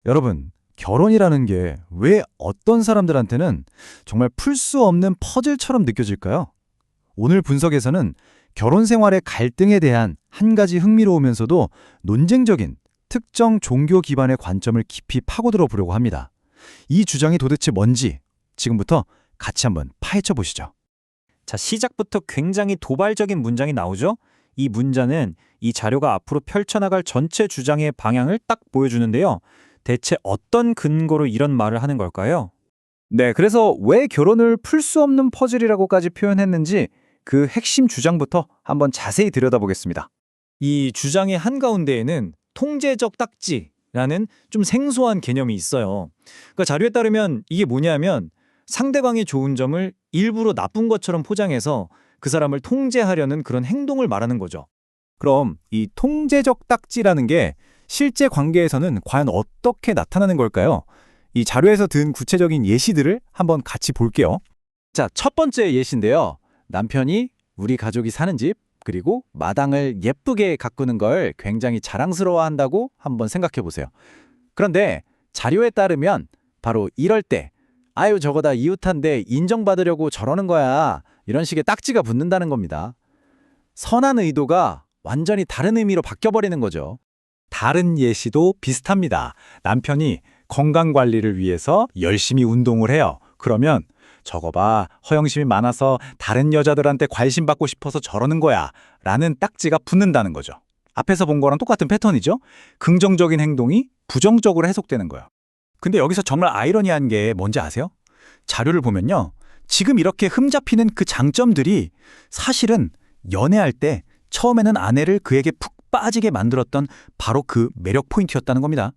여러분, 결혼이라는 게 왜 어떤 사람들한테는 정말 풀 수 없는 퍼즐처럼 느껴질까요? 오늘 분석에서는 결혼 생활의 갈등에 대한 한 가지 흥미로우면서도 논쟁적인 특정 종교 기반의 관점을 깊이 파고들어 보려고 합니다. 이 주장이 도대체 뭔지 지금부터 같이 한번 파헤쳐 보시죠. 자, 시작부터 굉장히 도발적인 문장이 나오죠? 이 문장은 이 자료가 앞으로 펼쳐나갈 전체 주장의 방향을 딱 보여주는데요. 대체 어떤 근거로 이런 말을 하는 걸까요? 네, 그래서 왜 결혼을 풀 수 없는 퍼즐이라고까지 표현했는지 그 핵심 주장부터 한번 자세히 들여다보겠습니다. 이 주장의 한가운데에는 통제적 딱지라는 좀 생소한 개념이 있어요. 그러니까 자료에 따르면 이게 뭐냐면 상대방이 좋은 점을 일부러 나쁜 것처럼 포장해서 그 사람을 통제하려는 그런 행동을 말하는 거죠. 그럼 이 통제적 딱지라는 게 실제 관계에서는 과연 어떻게 나타나는 걸까요? 이 자료에서 든 구체적인 예시들을 한번 같이 볼게요. 자, 첫 번째 예시인데요. 남편이 우리 가족이 사는 집, 그리고 마당을 예쁘게 가꾸는 걸 굉장히 자랑스러워한다고 한번 생각해 보세요. 그런데 자료에 따르면 바로 이럴 때 아유 저거 다 이웃한테 인정받으려고 저러는 거야. 이런 식의 딱지가 붙는다는 겁니다. 선한 의도가 완전히 다른 의미로 바뀌어버리는 거죠. 다른 예시도 비슷합니다. 남편이 건강관리를 위해서 열심히 운동을 해요. 그러면 저거 봐, 허영심이 많아서 다른 여자들한테 관심 받고 싶어서 저러는 거야 라는 딱지가 붙는다는 거죠. 앞에서 본 거랑 똑같은 패턴이죠. 긍정적인 행동이 부정적으로 해석되는 거예요. 근데 여기서 정말 아이러니한 게 뭔지 아세요? 자료를 보면요. 지금 이렇게 흠잡히는 그 장점들이 사실은 연애할 때 처음에는 아내를 그에게 푹 빠지게 만들었던 바로 그 매력 포인트였다는 겁니다.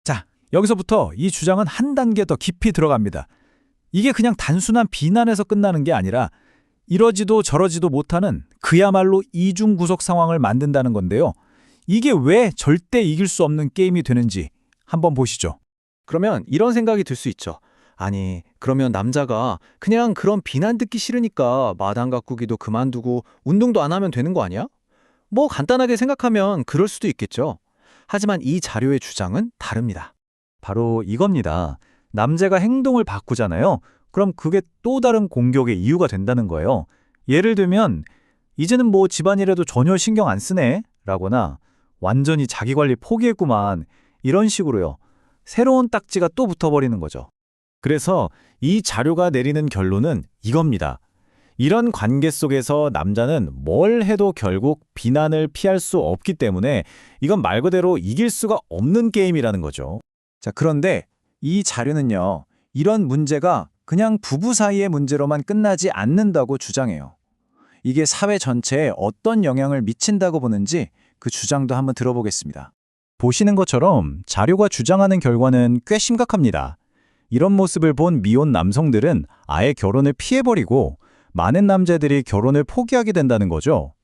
자, 여기서부터 이 주장은 한 단계 더 깊이 들어갑니다. 이게 그냥 단순한 비난에서 끝나는 게 아니라 이러지도 저러지도 못하는 그야말로 이중구석 상황을 만든다는 건데요. 이게 왜 절대 이길 수 없는 게임이 되는지 한번 보시죠. 그러면 이런 생각이 들 수 있죠. 아니, 그러면 남자가 그냥 그런 비난 듣기 싫으니까 마당 가꾸기도 그만두고 운동도 안 하면 되는 거 아니야? 뭐 간단하게 생각하면 그럴 수도 있겠죠. 하지만 이 자료의 주장은 다릅니다. 바로 이겁니다. 남자가 행동을 바꾸잖아요. 그럼 그게 또 다른 공격의 이유가 된다는 거예요. 예를 들면 이제는 뭐 집안일에도 전혀 신경 안 쓰네 라거나 완전히 자기관리 포기했구만 이런 식으로요. 새로운 딱지가 또 붙어버리는 거죠. 그래서 이 자료가 내리는 결론은 이겁니다. 이런 관계 속에서 남자는 뭘 해도 결국 비난을 피할 수 없기 때문에 이건 말 그대로 이길 수가 없는 게임이라는 거죠. 자, 그런데 이 자료는요, 이런 문제가 그냥 부부 사이의 문제로만 끝나지 않는다고 주장해요. 이게 사회 전체에 어떤 영향을 미친다고 보는지 그 주장도 한번 들어보겠습니다. 보시는 것처럼 자료가 주장하는 결과는 꽤 심각합니다. 이런 모습을 본 미혼 남성들은 아예 결혼을 피해버리고 많은 남자들이 결혼을 포기하게 된다는 거죠.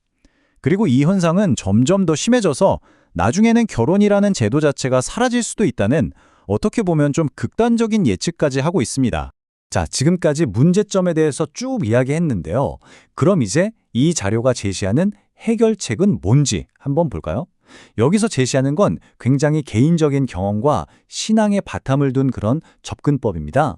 그리고 이 현상은 점점 더 심해져서 나중에는 결혼이라는 제도 자체가 사라질 수도 있다는 어떻게 보면 좀 극단적인 예측까지 하고 있습니다. 자, 지금까지 문제점에 대해서 쭉 이야기했는데요. 그럼 이제 이 자료가 제시하는 해결책은 뭔지 한번 볼까요? 여기서 제시하는 건 굉장히 개인적인 경험과 신앙의 바탕을 둔 그런 접근법입니다.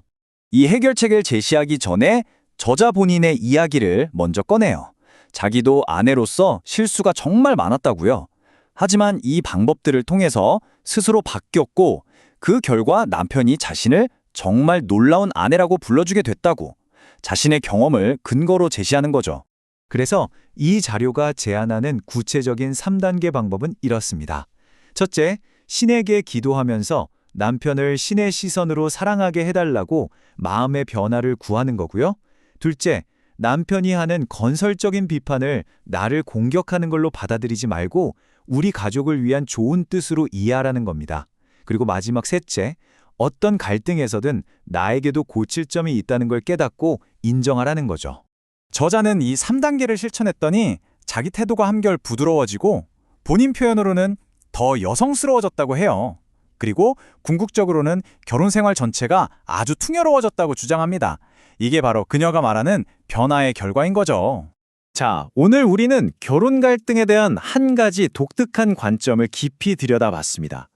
이 해결책을 제시하기 전에 저자 본인의 이야기를 먼저 꺼내요. 자기도 아내로서 실수가 정말 많았다고요. 하지만 이 방법들을 통해서 스스로 바뀌었고 그 결과 남편이 자신을 정말 놀라운 아내라고 불러주게 됐다고 자신의 경험을 근거로 제시하는 거죠. 그래서 이 자료가 제안하는 구체적인 3단계 방법은 이렇습니다. 첫째, 신에게 기도하면서 남편을 신의 시선으로 사랑하게 해달라고 마음의 변화를 구하는 거고요. 둘째, 남편이 하는 건설적인 비판을 나를 공격하는 걸로 받아들이지 말고 우리 가족을 위한 좋은 뜻으로 이해하라는 겁니다. 그리고 마지막 셋째, 어떤 갈등에서든 나에게도 고칠 점이 있다는 걸 깨닫고 인정하라는 거죠. 저자는 이 3단계를 실천했더니 자기 태도가 한결 부드러워지고 본인 표현으로는 더 여성스러워졌다고 해요. 그리고 궁극적으로는 결혼 생활 전체가 아주 풍요로워졌다고 주장합니다. 이게 바로 그녀가 말하는 변화의 결과인 거죠. 자, 오늘 우리는 결혼 갈등에 대한 한 가지 독특한 관점을 깊이 들여다봤습니다.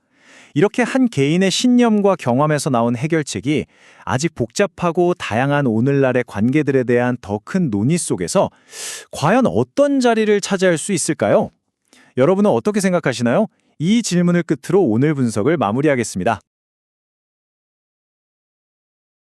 이렇게 한 개인의 신념과 경험에서 나온 해결책이 아직 복잡하고 다양한 오늘날의 관계들에 대한 더 큰 논의 속에서 과연 어떤 자리를 차지할 수 있을까요? 여러분은 어떻게 생각하시나요? 이 질문을 끝으로 오늘 분석을 마무리하겠습니다.